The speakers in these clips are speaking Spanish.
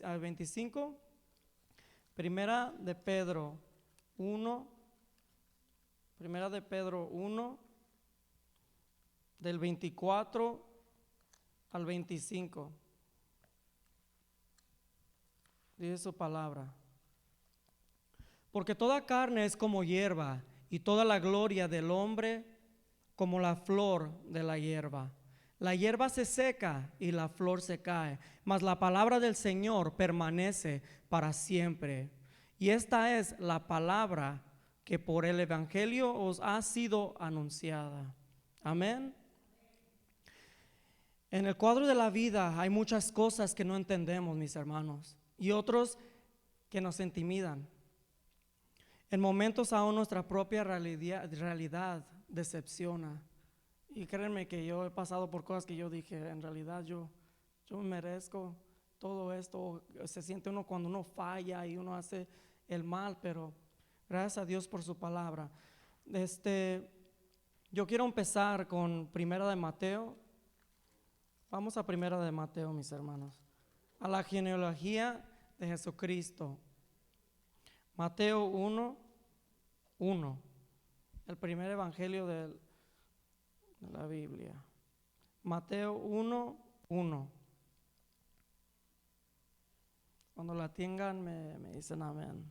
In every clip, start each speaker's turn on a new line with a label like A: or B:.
A: al 25, Primera de Pedro 1, Primera de Pedro 1, del 24 al 25. Dice su palabra: porque toda carne es como hierba, y toda la gloria del hombre como la flor de la hierba. La hierba se seca y la flor se cae, mas la palabra del Señor permanece para siempre. Y esta es la palabra que por el Evangelio os ha sido anunciada. Amén. En el cuadro de la vida hay muchas cosas que no entendemos, mis hermanos, y otros que nos intimidan. En momentos aún nuestra propia realidad decepciona. Y créanme que yo he pasado por cosas que yo dije, en realidad yo merezco todo esto. Se siente uno cuando uno falla y uno hace el mal, pero gracias a Dios por su palabra. Yo quiero empezar con Primera de Mateo. Vamos a Primera de Mateo, mis hermanos, a la genealogía de Jesucristo. Mateo 1:1, el primer evangelio de la Biblia. Mateo 1:1. Cuando la tengan me dicen amén.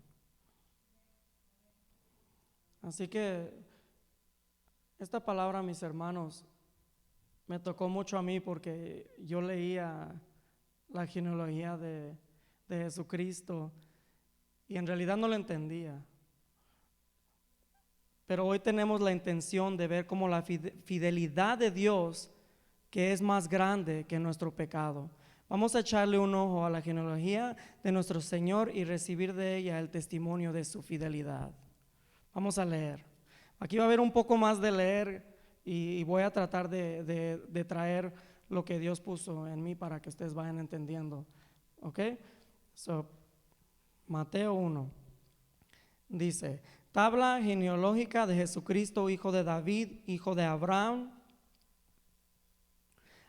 A: Así que esta palabra, mis hermanos, me tocó mucho a mí porque yo leía la genealogía de Jesucristo y en realidad no lo entendía. Pero hoy tenemos la intención de ver cómo la fidelidad de Dios, que es más grande que nuestro pecado. Vamos a echarle un ojo a la genealogía de nuestro Señor y recibir de ella el testimonio de su fidelidad. Vamos a leer. Aquí va a haber un poco más de leer y voy a tratar de traer lo que Dios puso en mí para que ustedes vayan entendiendo. ¿Ok? Mateo 1 dice: tabla genealógica de Jesucristo, hijo de David, hijo de Abraham.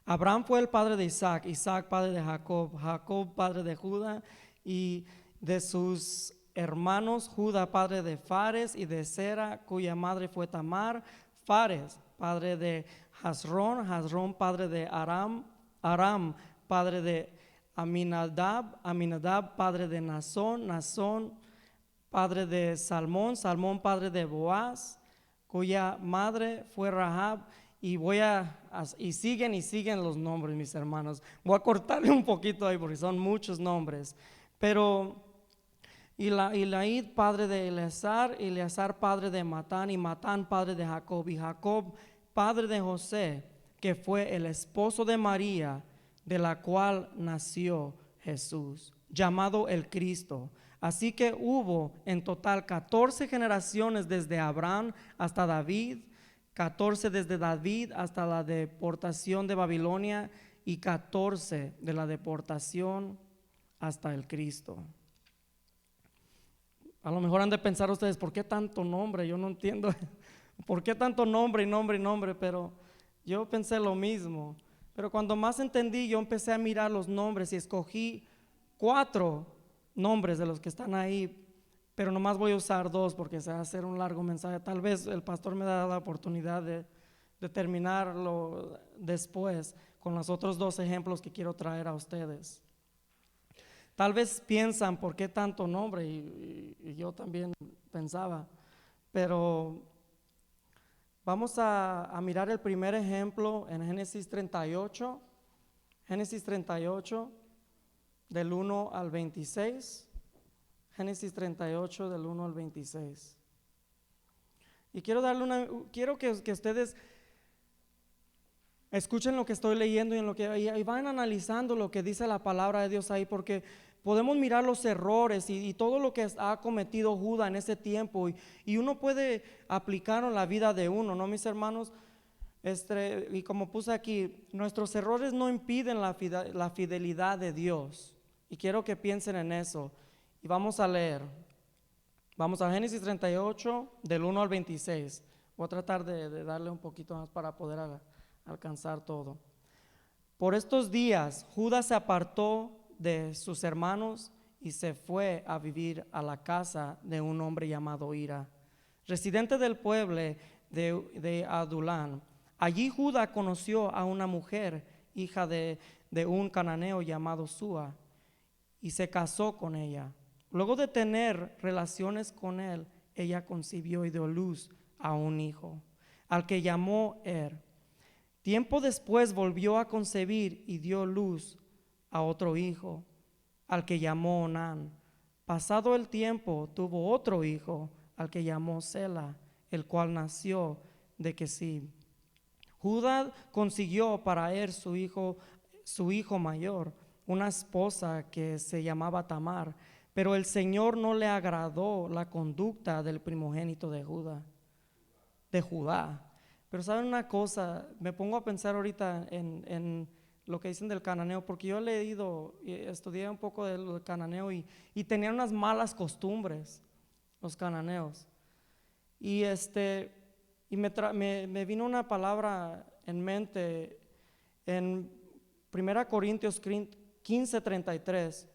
A: Abraham fue el padre de Isaac, Isaac padre de Jacob, Jacob padre de Judá y de sus hermanos, Judá padre de Fares y de Zera, cuya madre fue Tamar, Fares padre de Hezrón, Hezrón padre de Aram, Aram padre de Aminadab, Aminadab padre de Nazón, Nazón padre de Salmón, Salmón padre de Boaz, cuya madre fue Rahab. Y siguen los nombres, mis hermanos. Voy a cortarle un poquito ahí porque son muchos nombres. Pero Ilaid padre de Eleazar, Eleazar padre de Matán, y Matán padre de Jacob, y Jacob padre de José, que fue el esposo de María, de la cual nació Jesús, llamado el Cristo. Así que hubo en total 14 generaciones desde Abraham hasta David, 14 desde David hasta la deportación de Babilonia y 14 de la deportación hasta el Cristo. A lo mejor han de pensar ustedes, ¿por qué tanto nombre? Yo no entiendo por qué tanto nombre y nombre y nombre, pero yo pensé lo mismo. Pero cuando más entendí, yo empecé a mirar los nombres y escogí 4 nombres de los que están ahí, pero nomás voy a usar 2 porque se va a hacer un largo mensaje. Tal vez el pastor me da la oportunidad de terminarlo después con los otros 2 ejemplos que quiero traer a ustedes. Tal vez piensan, ¿por qué tanto nombre? Y yo también pensaba, pero vamos a mirar el primer ejemplo en Génesis 38, Génesis 38 del 1 al 26. Génesis 38 del 1 al 26. Y quiero que ustedes escuchen lo que estoy leyendo y van analizando lo que dice la palabra de Dios ahí, porque podemos mirar los errores y todo lo que ha cometido Judá en ese tiempo y uno puede aplicarlo en la vida de uno, ¿no, mis hermanos? Y como puse aquí, nuestros errores no impiden la fidelidad de Dios, y quiero que piensen en eso. Y vamos a leer. Vamos a Génesis 38 del 1 al 26. Voy a tratar de darle un poquito más para poder alcanzar todo. Por estos días Judá se apartó de sus hermanos y se fue a vivir a la casa de un hombre llamado Hira, residente del pueblo de Adulán. Allí Judá conoció a una mujer, hija de un cananeo llamado Sua, y se casó con ella. Luego de tener relaciones con él, ella concibió y dio luz a un hijo, al que llamó Er. Tiempo después volvió a concebir y dio luz a otro hijo, al que llamó Onán. Pasado el tiempo, tuvo otro hijo, al que llamó Sela, el cual nació de Kesib. Judá consiguió para él su hijo mayor, una esposa que se llamaba Tamar, pero el Señor no le agradó la conducta del primogénito de Judá. Pero saben una cosa, me pongo a pensar ahorita en lo que dicen del cananeo, porque yo he leído y estudié un poco del cananeo y tenían unas malas costumbres los cananeos. Y me vino una palabra en mente en 1 Corintios 15:33.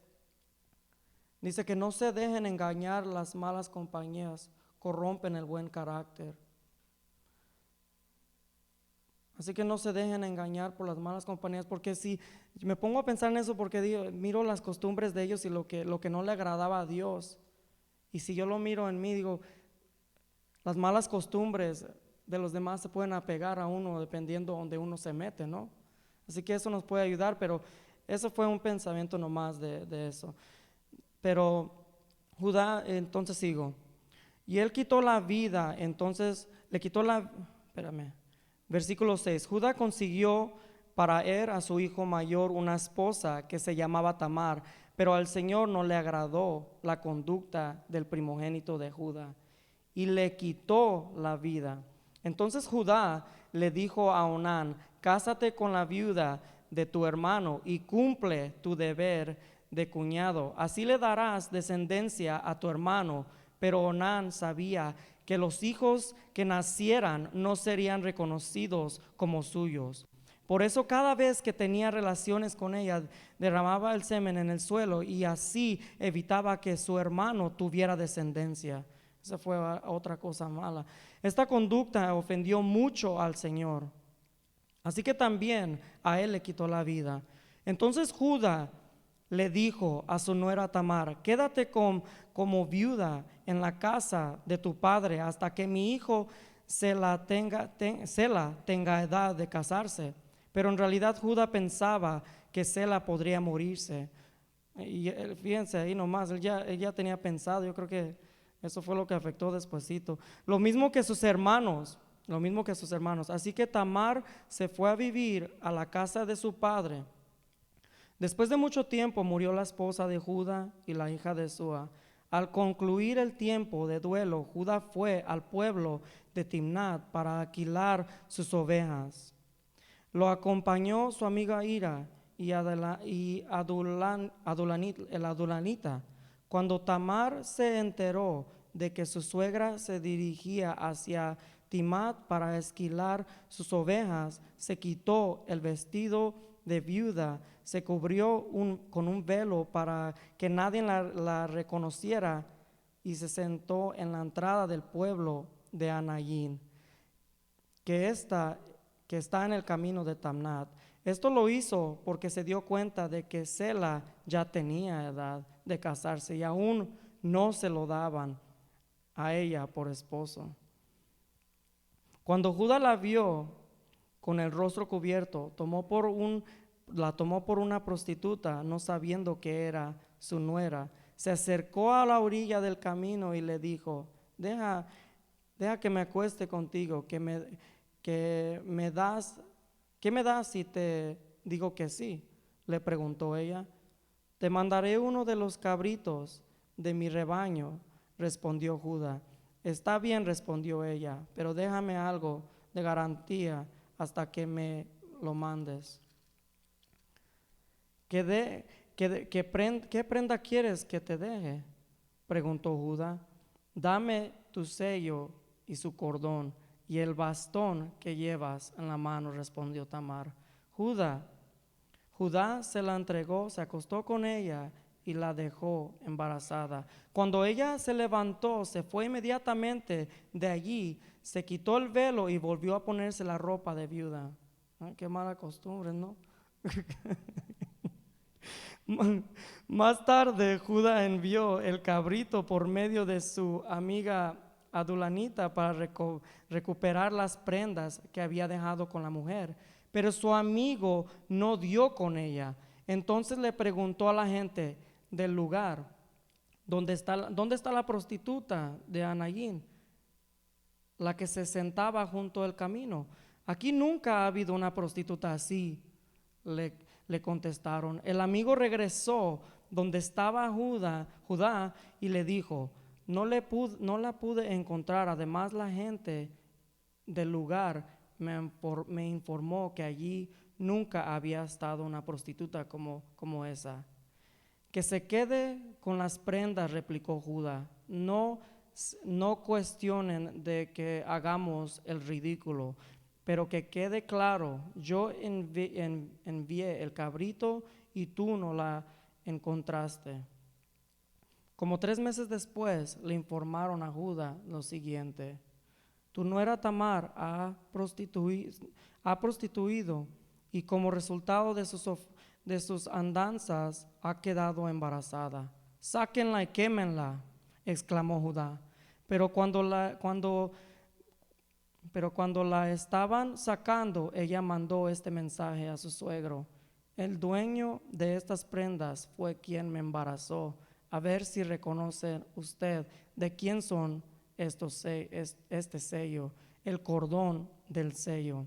A: Dice que no se dejen engañar, las malas compañías corrompen el buen carácter. Así que no se dejen engañar por las malas compañías, porque si me pongo a pensar en eso, porque miro las costumbres de ellos y lo que no le agradaba a Dios, y si yo lo miro en mí, digo, las malas costumbres de los demás se pueden apegar a uno dependiendo donde uno se mete, ¿no? Así que eso nos puede ayudar, pero eso fue un pensamiento nomás de eso. Pero Judá, entonces sigo, y él quitó la vida, entonces le quitó versículo 6, Judá consiguió para él a su hijo mayor una esposa que se llamaba Tamar, pero al Señor no le agradó la conducta del primogénito de Judá y le quitó la vida. Entonces Judá le dijo a Onán, cásate con la viuda de tu hermano y cumple tu deber de cuñado, así le darás descendencia a tu hermano. Pero Onán sabía que los hijos que nacieran no serían reconocidos como suyos. Por eso cada vez que tenía relaciones con ella, derramaba el semen en el suelo y así evitaba que su hermano tuviera descendencia. Esa fue otra cosa mala. Esta conducta ofendió mucho al Señor, así que también a él le quitó la vida. Entonces Judá le dijo a su nuera Tamar, quédate como viuda en la casa de tu padre hasta que mi hijo Sela tenga edad de casarse. Pero en realidad Judá pensaba que Sela podría morirse. Y fíjense ahí nomás, él ya tenía pensado, yo creo que eso fue lo que afectó despuesito. Lo mismo que sus hermanos. Así que Tamar se fue a vivir a la casa de su padre. Después de mucho tiempo murió la esposa de Judá y la hija de Sua. Al concluir el tiempo de duelo, Judá fue al pueblo de Timnat para alquilar sus ovejas. Lo acompañó su amiga Hira y el adulanita. Cuando Tamar se enteró de que su suegra se dirigía hacia Timnat para esquilar sus ovejas, se quitó el vestido de viuda, se cubrió con un velo para que nadie la reconociera y se sentó en la entrada del pueblo de Anayín, que está en el camino de Tamnat. Esto lo hizo porque se dio cuenta de que Sela ya tenía edad de casarse y aún no se lo daban a ella por esposo. Cuando Judá la vio con el rostro cubierto, la tomó por una prostituta, no sabiendo que era su nuera. Se acercó a la orilla del camino y le dijo, deja que me acueste contigo, ¿qué me das si te digo que sí? Le preguntó ella. Te mandaré uno de los cabritos de mi rebaño, respondió Judá. Está bien, respondió ella, pero déjame algo de garantía hasta que me lo mandes. ¿Qué prenda quieres que te deje?, preguntó Judá. Dame tu sello y su cordón y el bastón que llevas en la mano, respondió Tamar. Judá Judá se la entregó, se acostó con ella y la dejó embarazada. Cuando ella se levantó, se fue inmediatamente de allí, se quitó el velo y volvió a ponerse la ropa de viuda. Qué mala costumbre, ¿no? Más tarde, Judá envió el cabrito por medio de su amiga Adulanita para recuperar las prendas que había dejado con la mujer. Pero su amigo no dio con ella. Entonces le preguntó a la gente del lugar: ¿Dónde está la prostituta de Anayín, la que se sentaba junto al camino? Aquí nunca ha habido una prostituta así, le contestaron. El amigo regresó donde estaba Judá y le dijo: no la pude encontrar. Además, la gente del lugar me informó que allí nunca había estado una prostituta como esa. Que se quede con las prendas, replicó Judá. No cuestionen de que hagamos el ridículo, pero que quede claro, yo envié el cabrito y tú no la encontraste. Como 3 meses después le informaron a Judá lo siguiente: tu nuera Tamar ha prostituido y como resultado de sus andanzas ha quedado embarazada. Sáquenla y quémenla, exclamó Judá. Pero cuando la estaban sacando, ella mandó este mensaje a su suegro: el dueño de estas prendas fue quien me embarazó. A ver si reconoce usted de quién son este sello, el cordón del sello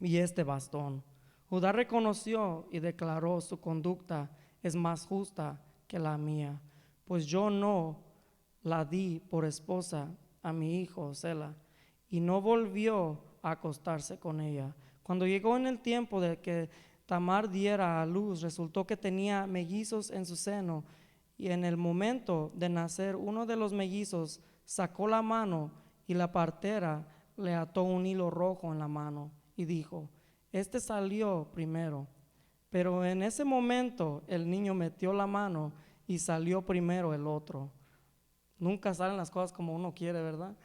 A: y este bastón. Judá reconoció y declaró: su conducta es más justa que la mía, pues yo no la di por esposa a mi hijo Sela, y no volvió a acostarse con ella. Cuando llegó en el tiempo de que Tamar diera a luz, resultó que tenía mellizos en su seno, y en el momento de nacer uno de los mellizos sacó la mano y la partera le ató un hilo rojo en la mano y dijo: este salió primero. Pero en ese momento el niño metió la mano y salió primero el otro. Nunca salen las cosas como uno quiere, ¿verdad?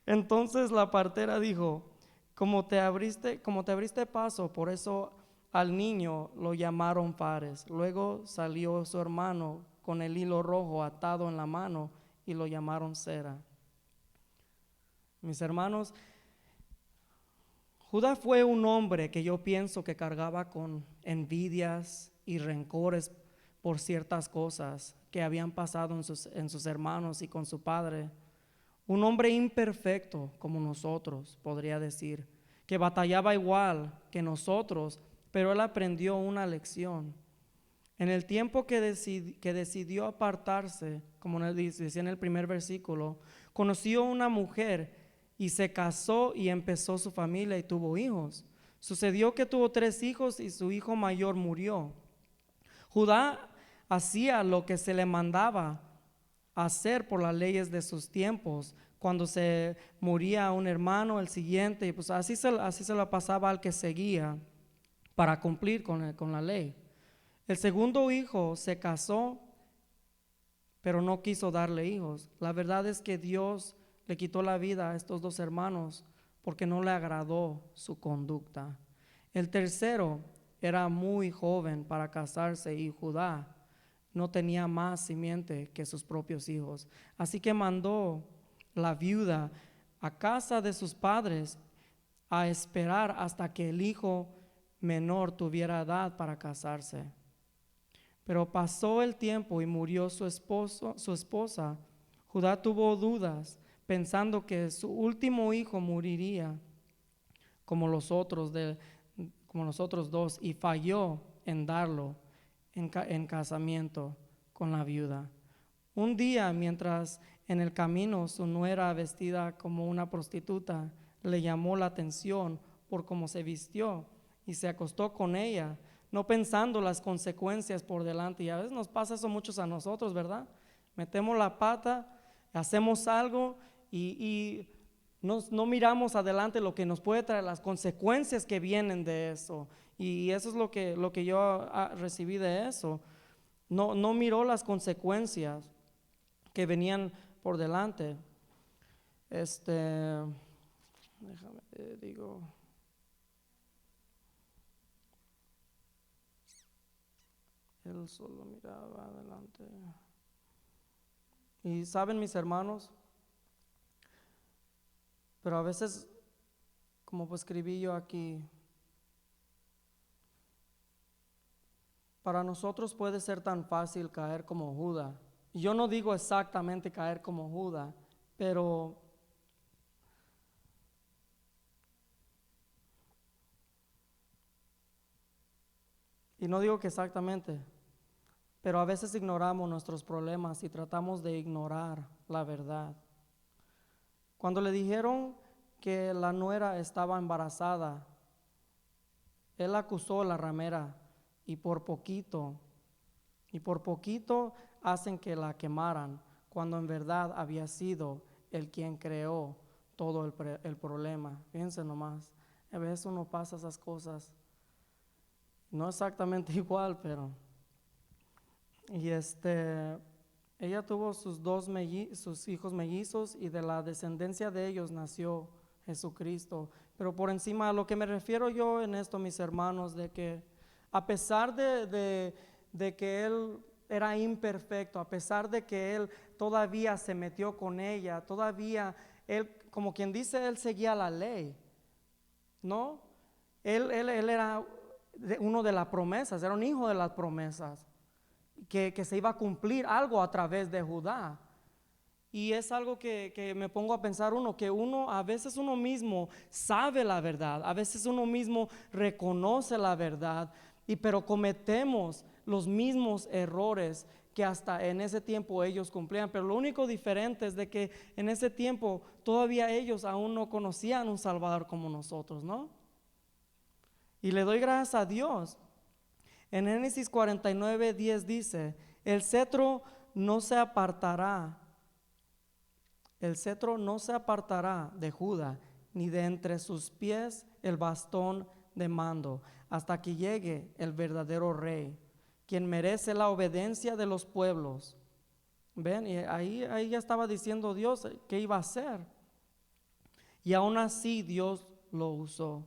A: Entonces la partera dijo: como te abriste paso, por eso al niño lo llamaron Fares. Luego salió su hermano con el hilo rojo atado en la mano y lo llamaron Sera. Mis hermanos, Judá fue un hombre que yo pienso que cargaba con envidias y rencores por ciertas cosas que habían pasado en sus hermanos y con su padre. Un hombre imperfecto como nosotros, podría decir, que batallaba igual que nosotros, pero él aprendió una lección. En el tiempo que decidió apartarse, como decía en el primer versículo, conoció una mujer y se casó y empezó su familia y tuvo hijos. Sucedió que tuvo 3 hijos y su hijo mayor murió. Judá hacía lo que se le mandaba hacer por las leyes de sus tiempos. Cuando se moría un hermano, el siguiente, y pues así se la pasaba al que seguía para cumplir con la ley. El segundo hijo se casó, pero no quiso darle hijos. La verdad es que Dios le quitó la vida a estos 2 hermanos porque no le agradó su conducta. El tercero era muy joven para casarse y Judá no tenía más simiente que sus propios hijos. Así que mandó la viuda a casa de sus padres a esperar hasta que el hijo menor tuviera edad para casarse. Pero pasó el tiempo y murió su esposa. Judá tuvo dudas, pensando que su último hijo moriría como los otros 2, y falló en darlo en casamiento con la viuda. Un día, mientras en el camino su nuera, vestida como una prostituta, le llamó la atención por cómo se vistió y se acostó con ella, no pensando las consecuencias por delante. Y a veces nos pasa eso muchos a nosotros, ¿verdad? Metemos la pata, hacemos algo y no miramos adelante lo que nos puede traer, las consecuencias que vienen de eso. Y eso es lo que yo recibí de eso. No miró las consecuencias que venían por delante. Déjame, digo. Él solo miraba adelante. Y saben, mis hermanos, pero a veces, como pues escribí yo aquí, para nosotros puede ser tan fácil caer como Judas. Y yo no digo exactamente caer como Judas, pero y no digo que exactamente, pero a veces ignoramos nuestros problemas y tratamos de ignorar la verdad. Cuando le dijeron que la nuera estaba embarazada, él acusó a la ramera y por poquito hacen que la quemaran, cuando en verdad había sido el quien creó todo el problema. Fíjense nomás, a veces uno pasa esas cosas, no exactamente igual, pero y ella tuvo sus hijos mellizos y de la descendencia de ellos nació Jesucristo. Pero por encima, a lo que me refiero yo en esto, mis hermanos, de que a pesar de que él era imperfecto, a pesar de que él todavía se metió con ella, todavía él, como quien dice, él seguía la ley, ¿no? Él era uno de las promesas, era un hijo de las promesas. Que se iba a cumplir algo a través de Judá. Y es algo que me pongo a pensar que a veces uno mismo sabe la verdad, a veces uno mismo reconoce la verdad, pero cometemos los mismos errores que hasta en ese tiempo ellos cumplían. Pero lo único diferente es de que en ese tiempo todavía ellos aún no conocían un Salvador como nosotros, ¿no? Y le doy gracias a Dios. En Génesis 49:10 dice, el cetro no se apartará de Judá, ni de entre sus pies el bastón de mando, hasta que llegue el verdadero rey, quien merece la obediencia de los pueblos. Ven, y ahí ya estaba diciendo Dios qué iba a hacer. Y aún así Dios lo usó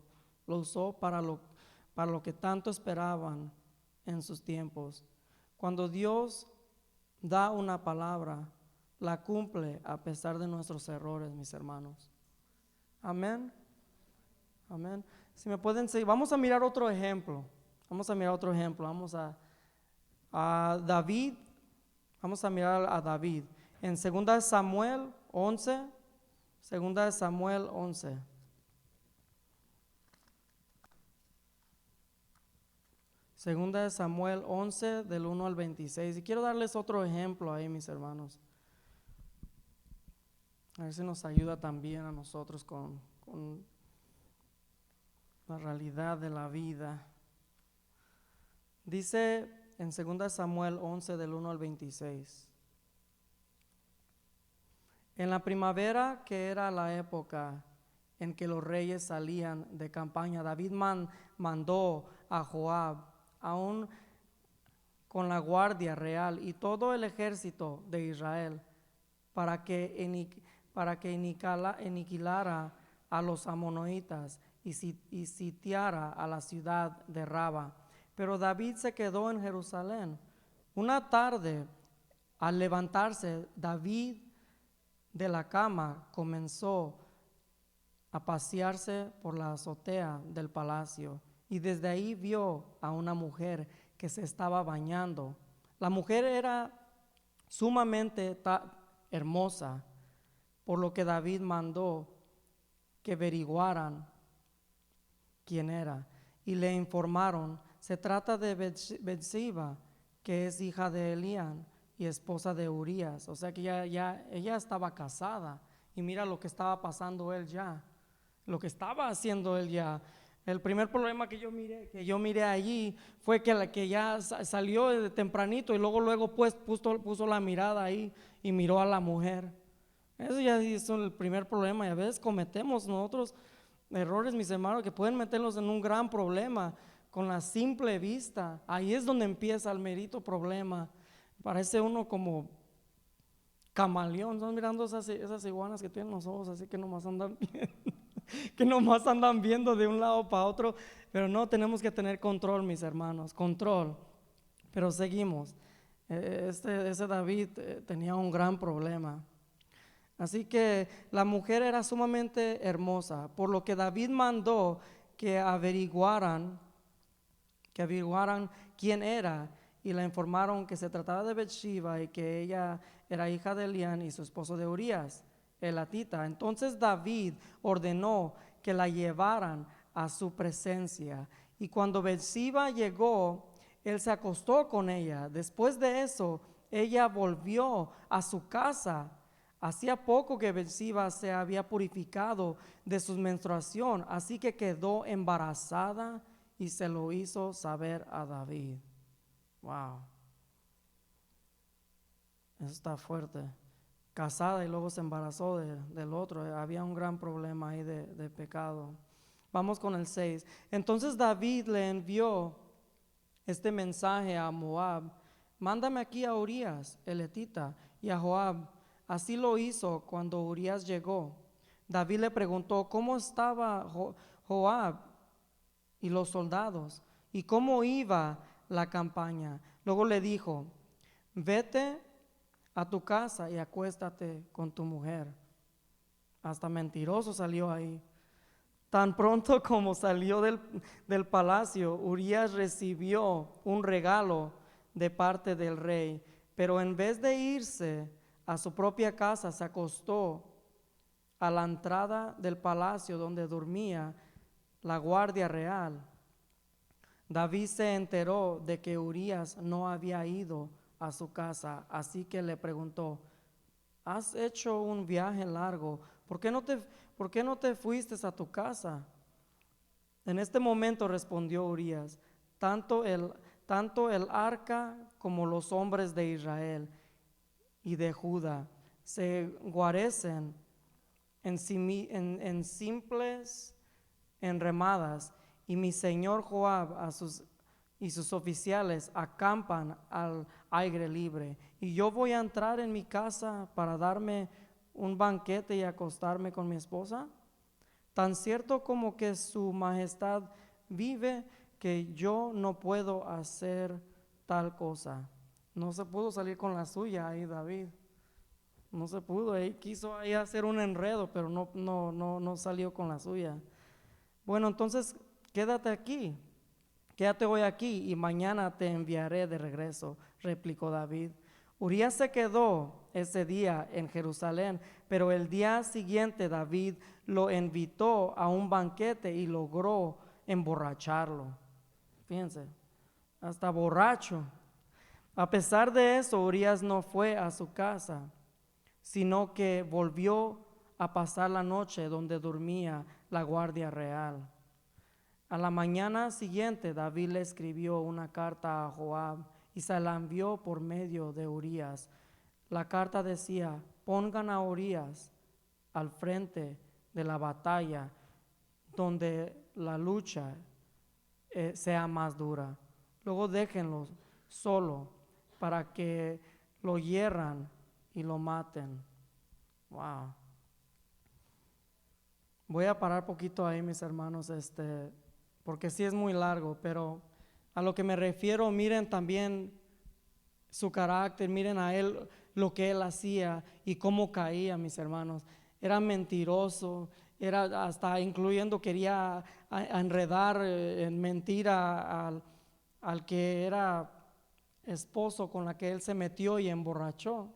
A: para lo que tanto esperaban en sus tiempos. Cuando Dios da una palabra, la cumple a pesar de nuestros errores, mis hermanos. Amén. Amén. Si me pueden seguir, vamos a mirar otro ejemplo. Vamos a David. Vamos a mirar a David. En 2 Samuel 11. 2 Samuel 11. Segunda de Samuel 11 del 1 al 26. Y quiero darles otro ejemplo ahí, mis hermanos. A ver si nos ayuda también a nosotros con la realidad de la vida. Dice en 2 Samuel 11 del 1 al 26. En la primavera, que era la época en que los reyes salían de campaña, David mandó a Joab, aún con la guardia real y todo el ejército de Israel, para que aniquilara a los amonitas y sitiara a la ciudad de Raba. Pero David se quedó en Jerusalén. Una tarde, al levantarse David de la cama, comenzó a pasearse por la azotea del palacio, y desde ahí vio a una mujer que se estaba bañando. La mujer era sumamente hermosa, por lo que David mandó que averiguaran quién era, y le informaron: se trata de Betseba, que es hija de Elián y esposa de Urías. O sea que ella estaba casada, y mira lo que estaba pasando él ya, lo que estaba haciendo él ya. El primer problema que yo miré allí fue que ya salió de tempranito y luego pues puso la mirada ahí y miró a la mujer. Eso ya es el primer problema, y a veces cometemos nosotros errores, mis hermanos, que pueden meternos en un gran problema con la simple vista. Ahí es donde empieza el merito problema. Parece uno como camaleón. ¿Están mirando esas iguanas que tienen los ojos así que nomás andan viendo, que nomás andan viendo de un lado para otro? Pero no, tenemos que tener control, mis hermanos, control. Pero seguimos. Ese David tenía un gran problema. Así que la mujer era sumamente hermosa, por lo que David mandó que averiguaran quién era, y le informaron que se trataba de Betshiba y que ella era hija de Elián y su esposo de Urías, elatita. Entonces David ordenó que la llevaran a su presencia, y cuando Betshiba llegó, él se acostó con ella. Después de eso, ella volvió a su casa. Hacía poco que Betshiba se había purificado de su menstruación, así que quedó embarazada y se lo hizo saber a David. Wow, eso está fuerte. Casada y luego se embarazó del otro. Había un gran problema ahí de pecado. Vamos con el 6. Entonces David le envió este mensaje a Moab: mándame aquí a Urías, el etita, y a Joab. Así lo hizo cuando Urías llegó. David le preguntó cómo estaba Joab y los soldados y cómo iba la campaña. Luego le dijo: vete a tu casa y acuéstate con tu mujer. Hasta mentiroso salió ahí. Tan pronto como salió del palacio, Urías recibió un regalo de parte del rey, pero en vez de irse a su propia casa, se acostó a la entrada del palacio donde dormía la guardia real. David se enteró de que Urías no había ido a su casa, así que le preguntó: has hecho un viaje largo, ¿por qué no te fuiste a tu casa? En este momento respondió Urías: tanto el arca como los hombres de Israel y de Judá se guarecen en simples enramadas, y mi señor Joab y sus oficiales acampan al aire libre, y yo voy a entrar en mi casa para darme un banquete y acostarme con mi esposa. Tan cierto como que su majestad vive, que yo no puedo hacer tal cosa. No se pudo salir con la suya ahí David. No se pudo, él quiso ahí hacer un enredo, pero no salió con la suya. Bueno, entonces quédate hoy aquí y mañana te enviaré de regreso, replicó David. Urías se quedó ese día en Jerusalén, pero el día siguiente David lo invitó a un banquete y logró emborracharlo. Fíjense, hasta borracho. A pesar de eso, Urías no fue a su casa, sino que volvió a pasar la noche donde dormía la guardia real. A la mañana siguiente, David le escribió una carta a Joab y se la envió por medio de Urías. La carta decía: pongan a Urías al frente de la batalla donde la lucha sea más dura. Luego déjenlo solo para que lo hierran y lo maten. Wow. Voy a parar poquito ahí, mis hermanos, porque sí es muy largo, pero a lo que me refiero, miren también su carácter, miren a él lo que él hacía y cómo caía, mis hermanos. Era mentiroso, era hasta incluyendo quería enredar en mentira al que era esposo con la que él se metió y emborrachó.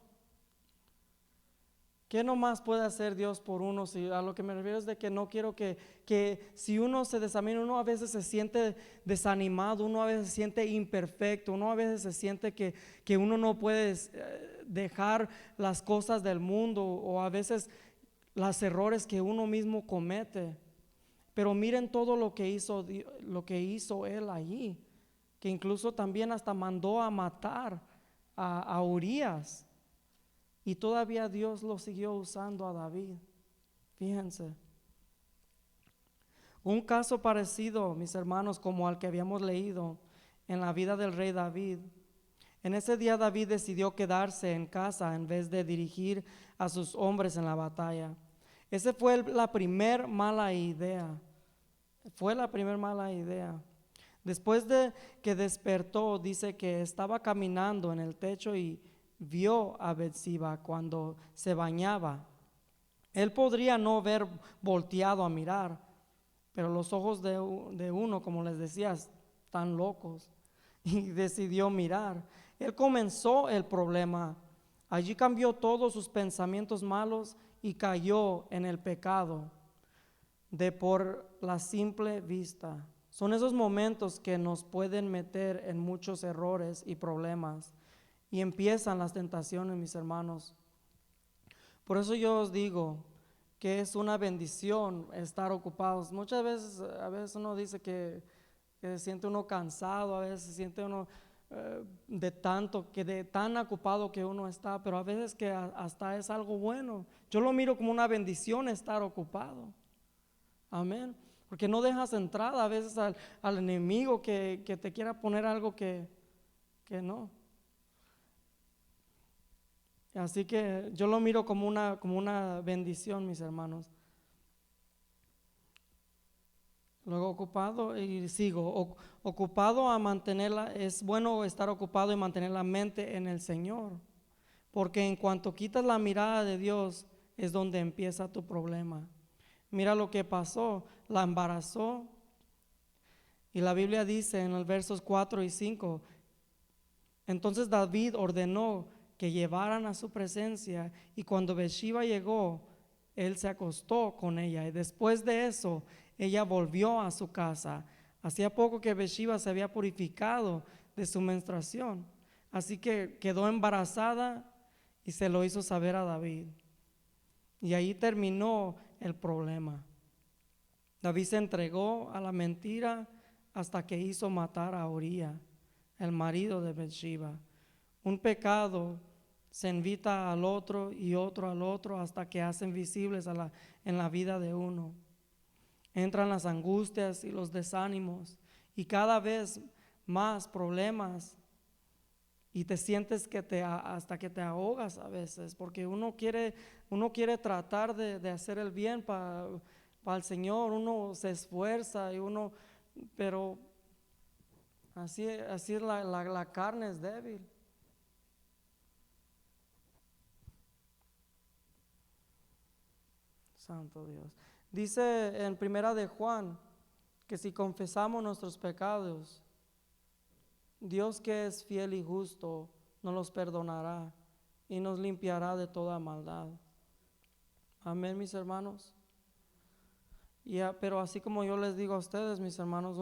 A: ¿Qué nomás puede hacer Dios por uno? Si a lo que me refiero es de que no quiero que si uno se desanima, uno a veces se siente desanimado, uno a veces se siente imperfecto, uno a veces se siente que uno no puede dejar las cosas del mundo, o a veces los errores que uno mismo comete. Pero miren todo lo que hizo él allí, que incluso también hasta mandó a matar a Urías. Y todavía Dios lo siguió usando a David. Fíjense. Un caso parecido, mis hermanos, como al que habíamos leído en la vida del rey David. En ese día David decidió quedarse en casa en vez de dirigir a sus hombres en la batalla. Esa fue la primer mala idea. Fue la primer mala idea. Después de que despertó, dice que estaba caminando en el techo y vio a Betseba cuando se bañaba. Él podría no haber volteado a mirar, pero los ojos de uno, como les decía, están locos, y decidió mirar. Él comenzó el problema. Allí cambió todos sus pensamientos malos y cayó en el pecado de por la simple vista. Son esos momentos que nos pueden meter en muchos errores y problemas, y empiezan las tentaciones, mis hermanos. Por eso yo os digo que es una bendición estar ocupados. Muchas veces, a veces uno dice que se siente uno cansado, a veces se siente uno de tan ocupado que uno está, pero a veces que hasta es algo bueno. Yo lo miro como una bendición estar ocupado. Amén. Porque no dejas entrada a veces al enemigo que te quiera poner algo que no. Así que yo lo miro como una bendición, mis hermanos. Luego ocupado y sigo. Ocupado a mantenerla, es bueno estar ocupado y mantener la mente en el Señor. Porque en cuanto quitas la mirada de Dios es donde empieza tu problema. Mira lo que pasó, la embarazó. Y la Biblia dice en los versos 4 y 5, entonces David ordenó que llevaran a su presencia, y cuando Betseba llegó, él se acostó con ella, y después de eso, ella volvió a su casa. Hacía poco que Betseba se había purificado de su menstruación, así que quedó embarazada y se lo hizo saber a David. Y ahí terminó el problema. David se entregó a la mentira hasta que hizo matar a Uría, el marido de Betseba. Un pecado se invita al otro y otro al otro hasta que hacen visibles en la vida de uno. Entran las angustias y los desánimos y cada vez más problemas, y te sientes hasta que te ahogas a veces, porque uno quiere tratar de hacer el bien para el Señor, uno se esfuerza pero así es, la carne es débil. Santo Dios. Dice en Primera de Juan que si confesamos nuestros pecados, Dios, que es fiel y justo, nos los perdonará y nos limpiará de toda maldad. Amén, mis hermanos. Pero así como yo les digo a ustedes, mis hermanos,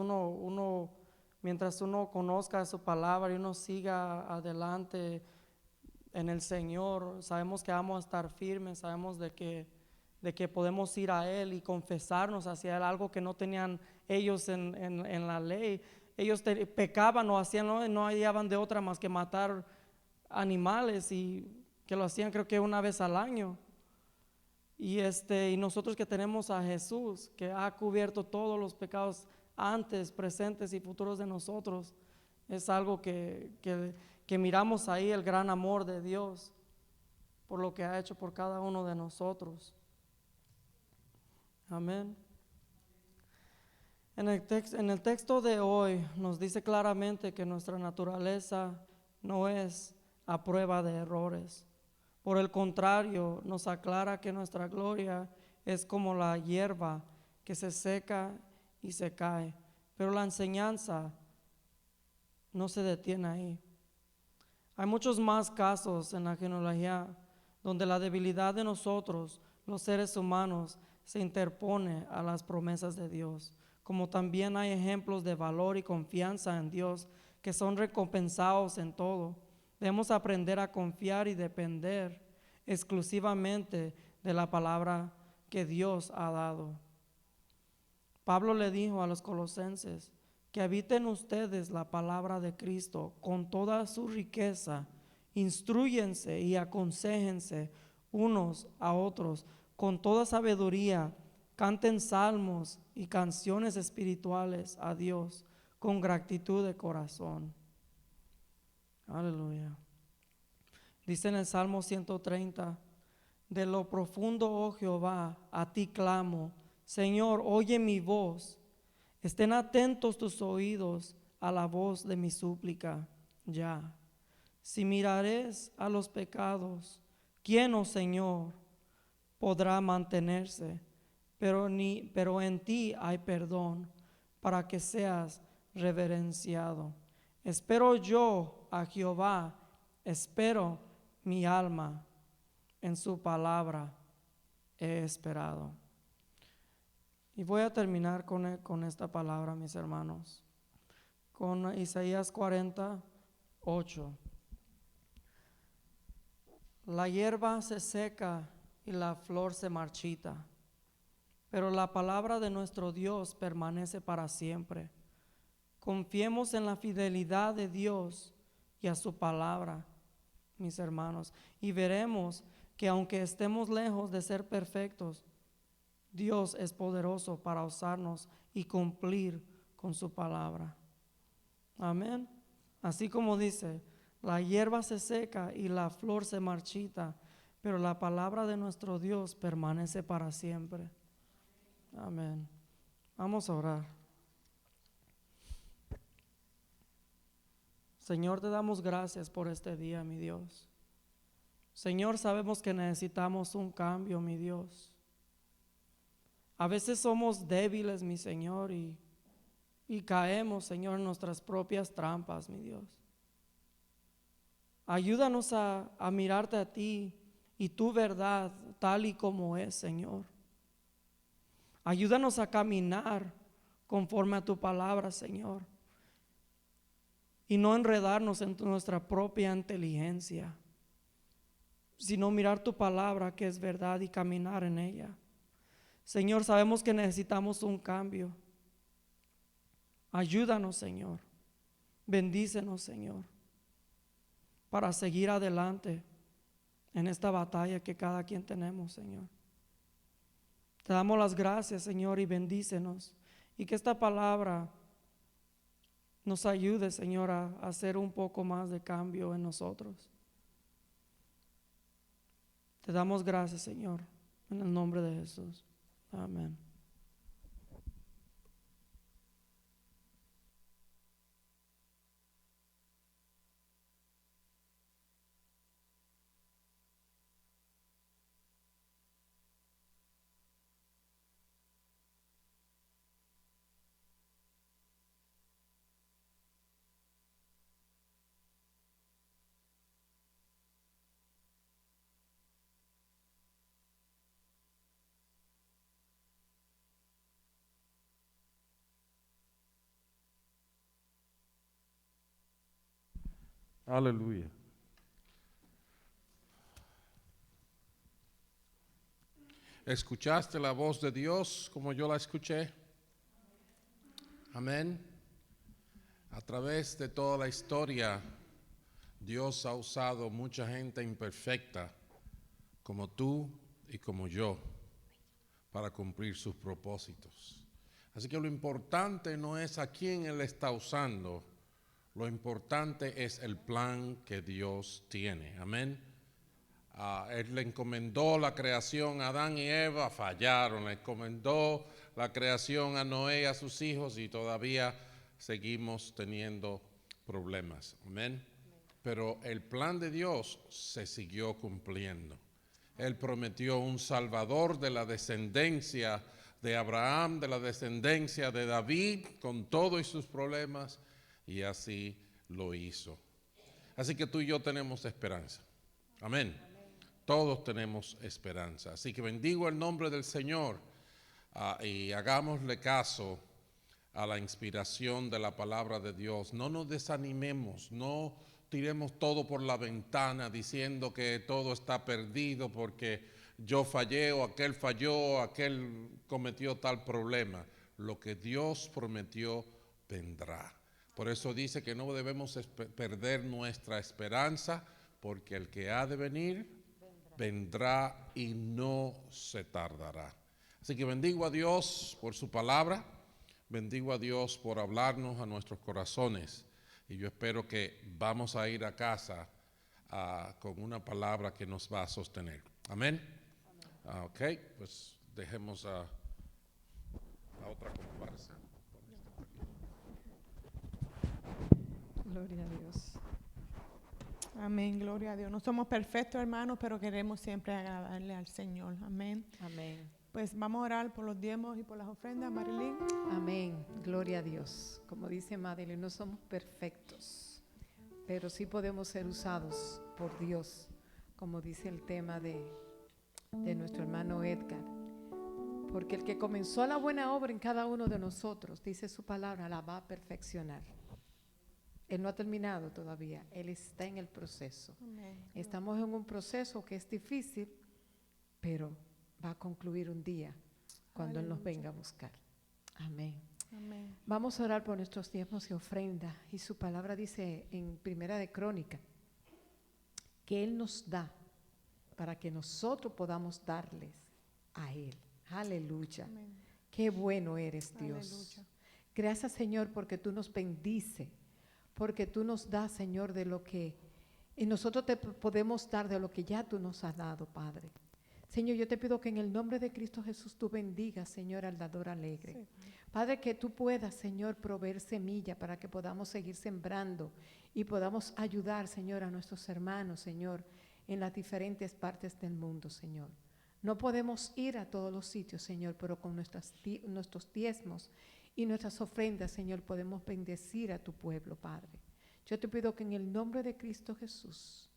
A: mientras uno conozca su palabra y uno siga adelante en el Señor, sabemos que vamos a estar firmes, sabemos de que podemos ir a Él y confesarnos hacia Él, algo que no tenían ellos en la ley. Ellos pecaban o hacían, no hallaban de otra más que matar animales, y que lo hacían creo que una vez al año. Y nosotros que tenemos a Jesús, que ha cubierto todos los pecados antes, presentes y futuros de nosotros, es algo que miramos ahí, el gran amor de Dios por lo que ha hecho por cada uno de nosotros. Amén. En el texto de hoy nos dice claramente que nuestra naturaleza no es a prueba de errores. Por el contrario, nos aclara que nuestra gloria es como la hierba que se seca y se cae. Pero la enseñanza no se detiene ahí. Hay muchos más casos en la genealogía donde la debilidad de nosotros, los seres humanos, se interpone a las promesas de Dios. Como también hay ejemplos de valor y confianza en Dios que son recompensados en todo. Debemos aprender a confiar y depender exclusivamente de la palabra que Dios ha dado. Pablo le dijo a los colosenses que habiten ustedes la palabra de Cristo con toda su riqueza Instrúyense y aconséjense unos a otros con toda sabiduría. Canten salmos y canciones espirituales a Dios con gratitud de corazón. Aleluya. Dice en el Salmo 130, de lo profundo, oh Jehová, a ti clamo. Señor, oye mi voz. Estén atentos tus oídos a la voz de mi súplica. Ya. Si mirares a los pecados, ¿quién, oh Señor, podrá mantenerse? Pero en ti hay perdón, para que seas reverenciado. Espero yo a Jehová, espero mi alma, en su palabra he esperado. Y voy a terminar con esta palabra, mis hermanos, con Isaías 48. La hierba se seca y la flor se marchita, pero la palabra de nuestro Dios permanece para siempre. Confiemos en la fidelidad de Dios y a su palabra, mis hermanos, y veremos que aunque estemos lejos de ser perfectos, Dios es poderoso para usarnos y cumplir con su palabra. Amén. Así como dice, la hierba se seca y la flor se marchita, pero la palabra de nuestro Dios permanece para siempre. Amén. Vamos a orar. Señor, te damos gracias por este día, mi Dios. Señor, sabemos que necesitamos un cambio, mi Dios. A veces somos débiles, mi Señor, y caemos, Señor, en nuestras propias trampas, mi Dios. Ayúdanos a mirarte a ti y tu verdad tal y como es, Señor. Ayúdanos a caminar conforme a tu palabra, Señor, y no enredarnos en nuestra propia inteligencia, sino mirar tu palabra que es verdad y caminar en ella. Señor, sabemos que necesitamos un cambio. Ayúdanos, Señor. Bendícenos, Señor, para seguir adelante en esta batalla que cada quien tenemos, Señor. Te damos las gracias, Señor, y bendícenos. Y que esta palabra nos ayude, Señor, a hacer un poco más de cambio en nosotros. Te damos gracias, Señor, en el nombre de Jesús. Amén.
B: Aleluya. ¿Escuchaste la voz de Dios como yo la escuché? Amén. A través de toda la historia, Dios ha usado mucha gente imperfecta, como tú y como yo, para cumplir sus propósitos. Así que lo importante no es a quién Él está usando, lo importante es el plan que Dios tiene. Amén. Él le encomendó la creación a Adán y Eva, fallaron. Le encomendó la creación a Noé y a sus hijos y todavía seguimos teniendo problemas. Amén. Pero el plan de Dios se siguió cumpliendo. Él prometió un Salvador de la descendencia de Abraham, de la descendencia de David, con todos y sus problemas, y así lo hizo. Así que tú y yo tenemos esperanza. Amén. Todos tenemos esperanza. Así que bendigo el nombre del Señor y hagámosle caso a la inspiración de la palabra de Dios. No nos desanimemos, no tiremos todo por la ventana diciendo que todo está perdido porque yo fallé o aquel falló, aquel cometió tal problema. Lo que Dios prometió vendrá. Por eso dice que no debemos perder nuestra esperanza, porque el que ha de venir vendrá y no se tardará. Así que bendigo a Dios por su palabra, bendigo a Dios por hablarnos a nuestros corazones, y yo espero que vamos a ir a casa con una palabra que nos va a sostener. Amén. Ok, pues dejemos a otra comparsa.
C: Gloria a Dios.
D: Amén, gloria a Dios. No somos perfectos, hermanos, pero queremos siempre agradarle al Señor. Amén.
C: Amén.
D: Pues vamos a orar por los diezmos y por las ofrendas, Marilyn.
C: Amén. Gloria a Dios. Como dice Madeline, no somos perfectos, pero sí podemos ser usados por Dios, como dice el tema de nuestro hermano Edgar. Porque el que comenzó la buena obra en cada uno de nosotros, dice su palabra, la va a perfeccionar. Él no ha terminado todavía, Él está en el proceso.
D: Amén.
C: Estamos en un proceso que es difícil, pero va a concluir un día cuando Él nos venga a buscar. Amén.
D: Amén.
C: Vamos a orar por nuestros diezmos y ofrenda. Y su palabra dice en Primera de Crónica que Él nos da para que nosotros podamos darles a Él. Aleluya.
D: Amén.
C: Qué bueno eres, Dios.
D: Aleluya.
C: Gracias, Señor, porque tú nos bendices, porque tú nos das, Señor, de lo que y nosotros te podemos dar de lo que ya tú nos has dado, Padre. Señor, yo te pido que en el nombre de Cristo Jesús tú bendigas, Señor, al dador alegre.
D: Sí.
C: Padre, que tú puedas, Señor, proveer semilla para que podamos seguir sembrando y podamos ayudar, Señor, a nuestros hermanos, Señor, en las diferentes partes del mundo, Señor. No podemos ir a todos los sitios, Señor, pero con nuestros diezmos y nuestras ofrendas, Señor, podemos bendecir a tu pueblo, Padre. Yo te pido que en el nombre de Cristo Jesús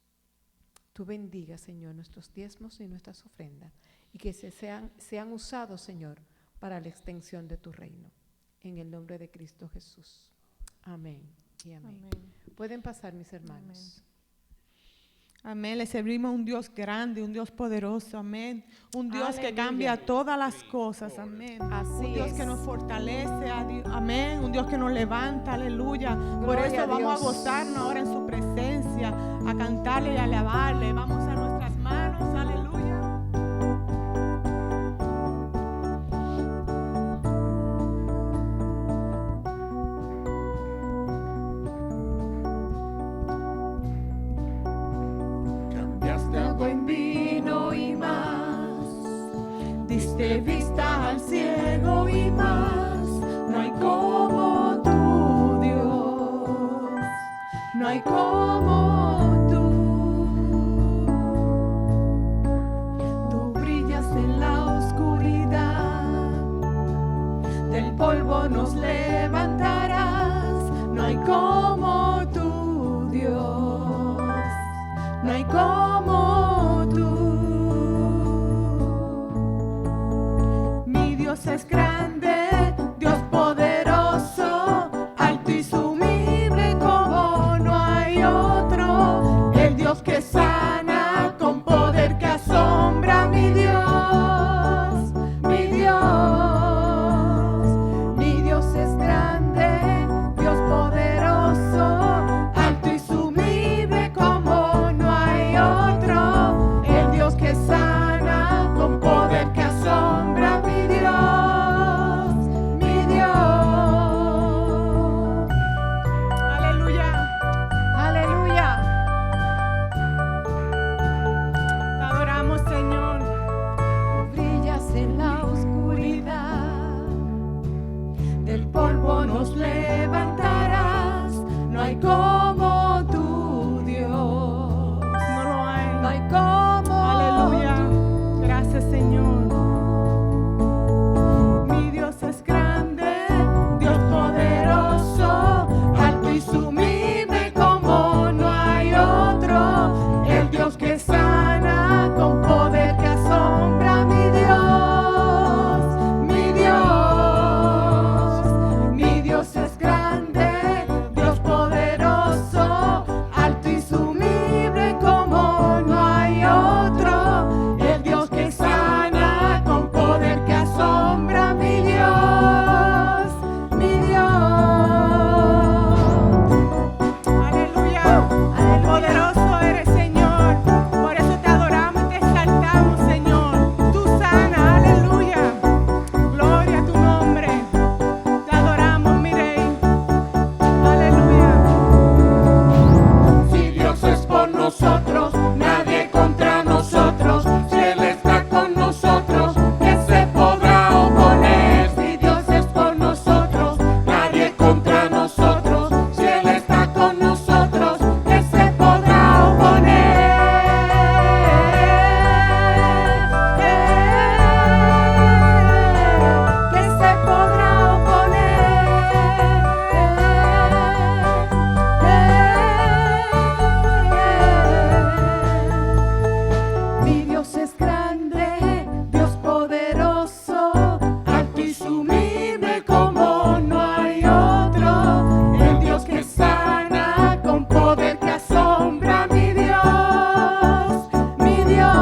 C: tú bendigas, Señor, nuestros diezmos y nuestras ofrendas y que sean usados, Señor, para la extensión de tu reino. En el nombre de Cristo Jesús. Amén y amén.
D: Amén.
C: Pueden pasar, mis hermanos.
D: Amén. Le servimos a un Dios grande, un Dios poderoso. Amén. Un Dios que
C: Aleluya.
D: cambia todas las cosas. Amén.
C: Así
D: Un Dios
C: es.
D: que nos fortalece. Amén. Un Dios que nos levanta. Aleluya. Por
C: Gloria
D: eso
C: a
D: vamos
C: Dios.
D: a gozarnos ahora en su presencia, a cantarle y a alabarle. Vamos a nuestras manos. Aleluya.
B: Cambiaste
D: Agua en vino y más, diste vista al ciego y más. No hay como tú, Dios, no hay como tú. Tú brillas en la oscuridad, del polvo nos levantarás. No hay como tú, Dios, no hay como tú. Mi Dios es grande, Dios poderoso, alto y sublime como no hay otro. El Dios que sana con poder que asombra, mi Dios, mi Dios. Mi Dios es grande, Dios poderoso, alto y sublime como no hay otro. El Dios que sana con poder que asombra, mi Dios, mi Dios. Aleluya.
C: Aleluya.
D: nosotros, nadie contra nosotros. Si Él está con nosotros, ¿qué se podrá oponer? Si Dios es por nosotros, nadie contra nosotros. Si Él está con nosotros, ¿qué se podrá oponer? ¿Qué se podrá oponer? Mi Dios es grande, Dios poderoso, alto y sublime como no hay otro. El Dios que sana con poder que asombra, mi Dios, mi Dios.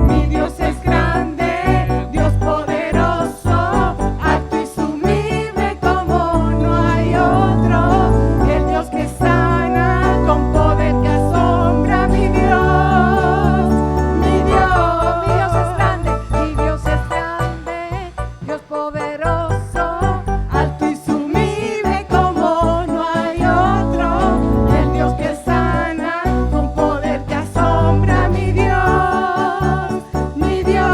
D: Mi Dios es grande, Dios poderoso, alto y sublime como no hay otro. El Dios que sana con poder que asombra, mi Dios, mi Dios. Mi Dios es grande, mi Dios es grande, Dios poderoso, alto y sublime como no hay otro. El Dios que sana con poder que asombra, mi Dios, mi Dios.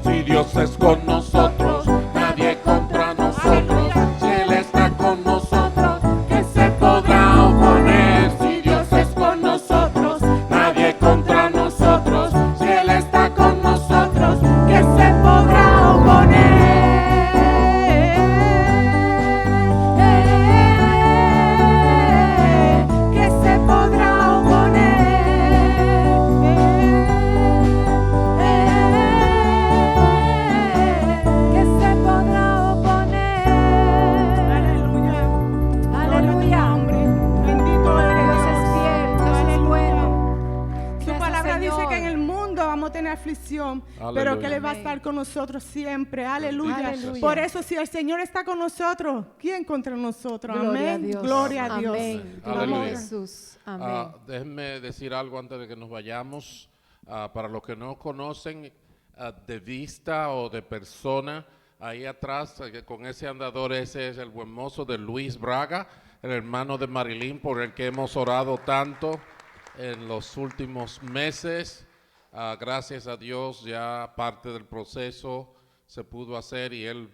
B: Si Dios es con nosotros, nadie contra nosotros. Si Él está con nosotros,
D: ¿Qué se podrá oponer? Si Dios es con nosotros, nadie contra nosotros. Si Él está con nosotros, ¿qué se podrá oponer? ¿Qué se podrá oponer? ¿Qué se podrá oponer?
E: Aleluya.
D: Aleluya.
E: Bendito eres
C: Dios es
E: Dios.
C: fiel, Dios es
E: Aleluya.
C: bueno.
E: Su
C: Gracias,
E: palabra dice
C: Señor.
E: que en el mundo vamos a tener aflicción, pero que Él va a
C: Amén.
E: estar con nosotros siempre. Aleluya.
C: Aleluya.
E: Por eso, si el Señor está con nosotros, ¿quién contra nosotros?
C: Gloria a
E: Amén.
C: Dios.
E: Gloria a Dios.
C: Amén.
B: Aleluya.
C: Gloria a Jesús. Amén.
B: Déjenme decir algo antes de que nos vayamos. Para los que no conocen de vista o de persona, ahí atrás con ese andador, ese es el buen mozo de Luis Braga, el hermano de Marilyn, por el que hemos orado tanto en los últimos meses. Gracias a Dios ya parte del proceso se pudo hacer y él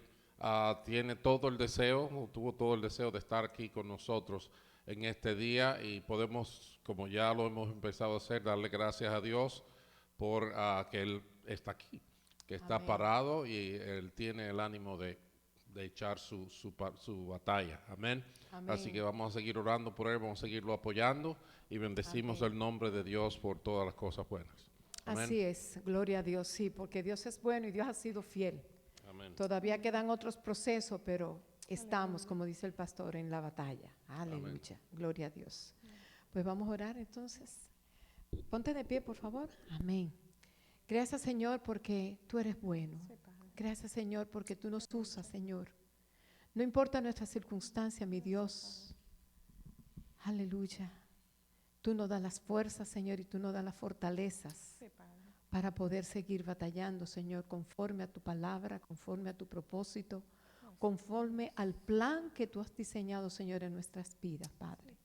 B: tiene todo el deseo, tuvo todo el deseo de estar aquí con nosotros en este día y podemos, como ya lo hemos empezado a hacer, darle gracias a Dios por que Él está aquí, que está
C: Amén.
B: parado y Él tiene el ánimo de echar su batalla. Amén.
C: Amén.
B: Así que vamos a seguir orando por Él, vamos a seguirlo apoyando y bendecimos
C: Amén.
B: el nombre de Dios por todas las cosas buenas. Amén.
C: Así es, gloria a Dios, sí, porque Dios es bueno y Dios ha sido fiel.
B: Amén.
C: Todavía quedan otros procesos, pero estamos, como dice el pastor, en la batalla. Aleluya, gloria a Dios. Pues vamos a orar entonces. Ponte de pie, por favor. Amén. Gracias, Señor, porque tú eres bueno. Gracias, Señor, porque tú nos usas, Señor. No importa nuestra circunstancia, mi Dios. Aleluya. Tú nos das las fuerzas, Señor, y tú nos das las fortalezas para poder seguir batallando, Señor, conforme a tu palabra, conforme a tu propósito, conforme al plan que tú has diseñado, Señor, en nuestras vidas, Padre.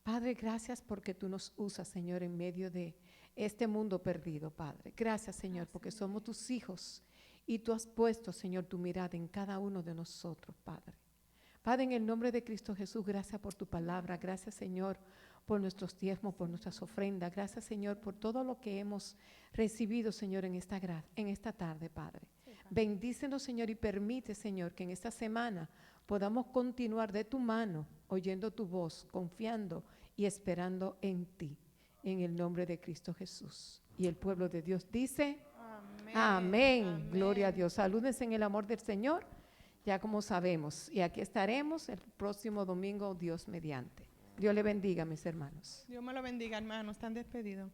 C: Padre, gracias porque tú nos usas, Señor, en medio de este mundo perdido, Padre. Gracias, Señor, porque somos tus hijos y tú has puesto, Señor, tu mirada en cada uno de nosotros, Padre. Padre, en el nombre de Cristo Jesús, gracias por tu palabra. Gracias, Señor, por nuestros diezmos, por nuestras ofrendas. Gracias, Señor, por todo lo que hemos recibido, Señor, en esta tarde, Padre. Bendícenos, Señor, y permite, Señor, que en esta semana podamos continuar de tu mano, oyendo tu voz, confiando y esperando en ti, en el nombre de Cristo Jesús. Y el pueblo de Dios dice, amén. Amén. Gloria a Dios. Salúdense en el amor del Señor, ya como sabemos. Y aquí estaremos el próximo domingo, Dios mediante. Dios le bendiga, mis hermanos.
E: Dios me lo bendiga, hermanos. Están despedidos.